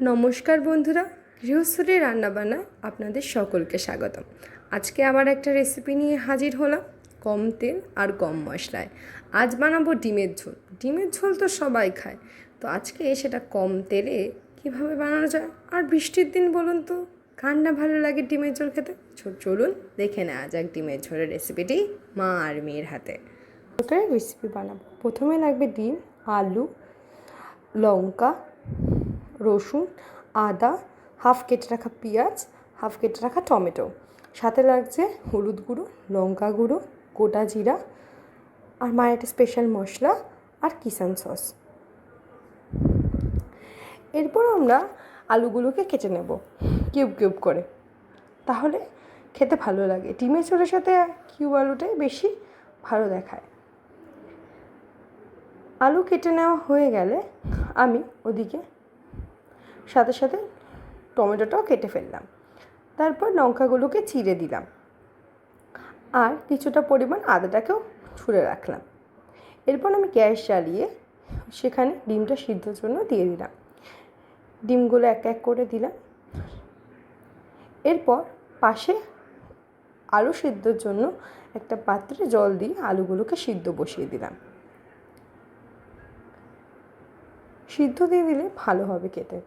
নমস্কার বন্ধুরা, গৃহস্থলী রান্নাবান্নায় আপনাদের সকলকে স্বাগতম। আজকে আবার একটা রেসিপি নিয়ে হাজির হলাম, কম তেল আর কম মশলায়। আজ বানাবো ডিমের ঝোল। ডিমের ঝোল তো সবাই খায়, তো আজকে সেটা কম তেলে কীভাবে বানানো যায়। আর বৃষ্টির দিন বলুন তো কার না ভালো লাগে ডিমের ঝোল খেতে। চলুন দেখে নেওয়া যাক ডিমের ঝোলের রেসিপিটি মা আর মেয়ের হাতে। ওটাই রেসিপি বানাবো। প্রথমে লাগবে ডিম, আলু, লঙ্কা, রসুন, আদা, হাফ কেটে রাখা পেঁয়াজ, হাফ কেটে রাখা টমেটো, সাথে লাগছে হলুদ গুঁড়ো, লঙ্কা গুঁড়ো, গোটা জিরা, আর মায়ের একটা স্পেশাল মশলা আর কিষান সস। এরপর আমরা আলুগুলোকে কেটে নেব কিউব কিউব করে, তাহলে খেতে ভালো লাগে। ডিমের ঝোলের সাথে কিউব আলুটাই বেশি ভালো দেখায়। আলু কেটে নেওয়া হয়ে গেলে আমি ওদিকে সাথে সাথে টমেটোটাও কেটে ফেললাম। তারপর লঙ্কাগুলোকে চিড়ে দিলাম আর কিছুটা পরিমাণ আদাটাকেও ছুঁড়ে রাখলাম। এরপর আমি গ্যাস জ্বালিয়ে সেখানে ডিমটা সিদ্ধর জন্য দিয়ে দিলাম। ডিমগুলো এক এক করে দিলাম। এরপর পাশে আলু সিদ্ধর জন্য একটা পাত্রে জল দিয়ে আলুগুলোকে সিদ্ধ বসিয়ে দিলাম। সিদ্ধ দিয়ে দিলে ভালো হবে খেতে।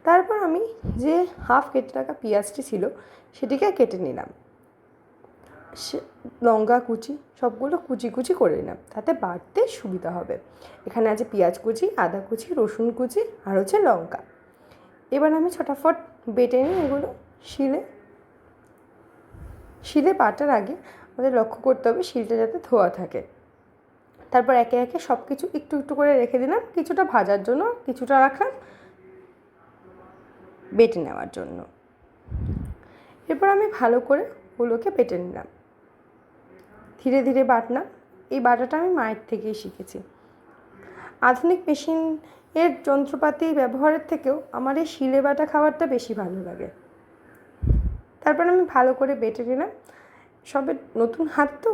তারপর আমি যে হাফ কেটে রাখা পেঁয়াজটি ছিল সেটিকে কেটে নিলাম। লঙ্কা কুচি সবগুলো কুচি কুচি করে নিলাম, তাতে বাটতে সুবিধা হবে। এখানে আছে পেঁয়াজ কুচি, আদা কুচি, রসুন কুচি আর হচ্ছে লঙ্কা। এবার আমি ছটাফট বেটে নিই এগুলো শিলে বাটার আগে আমাদের লক্ষ্য করতে হবে শিলটা যাতে ধোয়া থাকে। তারপর একে একে সব কিছু একটু একটু করে রেখে দিলাম, কিছুটা ভাজার জন্য, কিছুটা রাখলাম বেটে নেওয়ার জন্য। এরপর আমি ভালো করে ওগুলোকে বেটে নিলাম, ধীরে ধীরে বাটলাম। এই বাটাটা আমি মায়ের থেকেই শিখেছি। আধুনিক মেশিনের যন্ত্রপাতি ব্যবহারের থেকেও আমার এই শিলে বাটা খাবারটা বেশি ভালো লাগে। তারপর আমি ভালো করে বেটে নিলাম। সবে নতুন হাত তো,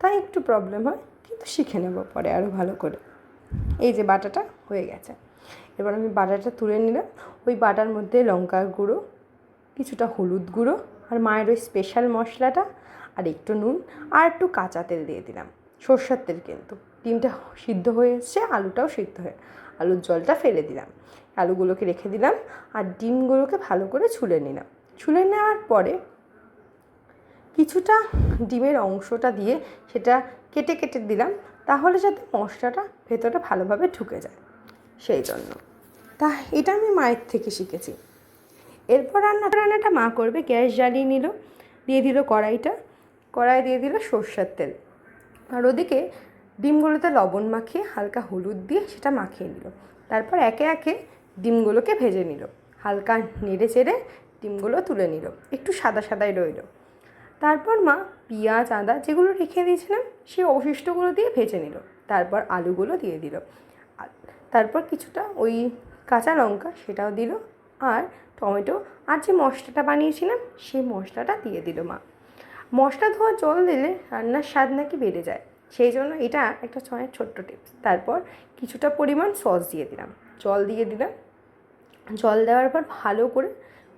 তাই একটু প্রবলেম হয়, কিন্তু শিখে নেব পরে আরও ভালো করে। এই যে বাটাটা হয়ে গেছে, এবার আমি বাটাটা তুলে নিলাম। ওই বাটার মধ্যে লঙ্কার গুঁড়ো, কিছুটা হলুদ গুঁড়ো আর মায়ের ওই স্পেশাল মশলাটা আর একটু নুন আর একটু কাঁচা তেল দিয়ে দিলাম, সর্ষের তেল। কিন্তু ডিমটা সিদ্ধ হয়ে এসছে, আলুটাও সিদ্ধ হয়ে, আলুর জলটা ফেলে দিলাম, আলুগুলোকে রেখে দিলাম আর ডিমগুলোকে ভালো করে ছুলে নিলাম। ছুলে নেওয়ার পরে কিছুটা ডিমের অংশটা দিয়ে সেটা কেটে কেটে দিলাম, তাহলে যাতে মশলাটা ভেতরে ভালোভাবে ঢুকে যায়, সেই জন্য। এটা আমি মায়ের থেকে শিখেছি। এরপর রান্নাটা মা করবে। গ্যাস জ্বালিয়ে নিল, দিয়ে দিল কড়াই দিয়ে দিল সর্ষের তেল, আর ওদিকে ডিমগুলোতে লবণ মাখিয়ে হালকা হলুদ দিয়ে সেটা মাখিয়ে নিল। তারপর একে একে ডিমগুলোকে ভেজে নিল, হালকা নেড়ে চেড়ে ডিমগুলো তুলে নিল, একটু সাদা সাদাই রইল। তারপর মা পেঁয়াজ আদা যেগুলো রেখে দিয়েছিলাম সেই অবশিষ্টগুলো দিয়ে ভেজে নিল। তারপর আলুগুলো দিয়ে দিল, তারপর কিছুটা ওই কাঁচা লঙ্কা সেটাও দিল, আর টমেটো আর যে মশলাটা বানিয়েছিলাম সেই মশলাটা দিয়ে দিল মা। মশলা ধোয়া জল দিলে রান্নার স্বাদ নাকি বেড়ে যায়, সেই জন্য এটা একটা ছোট্ট টিপস। তারপর কিছুটা পরিমাণ সস দিয়ে দিলাম, জল দিয়ে দিলাম। জল দেওয়ার পর ভালো করে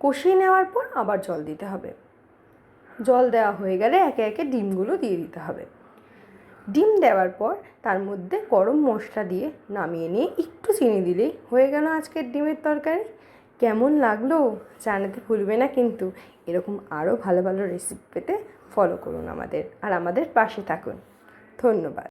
কষিয়ে নেওয়ার পর আবার জল দিতে হবে। জল দেওয়া হয়ে গেলে একে একে ডিমগুলো দিয়ে দিতে হবে। ডিম দেওয়ার পর তার মধ্যে গরম মশলা দিয়ে নামিয়ে নিয়ে একটু চিনি দিলেই হয়ে গেল আজকের ডিমের তরকারি। কেমন লাগলো জানাতে ভুলবে না কিন্তু। এরকম আরও ভালো ভালো রেসিপি পেতে ফলো করুন আমাদের, আর আমাদের পাশে থাকুন। ধন্যবাদ।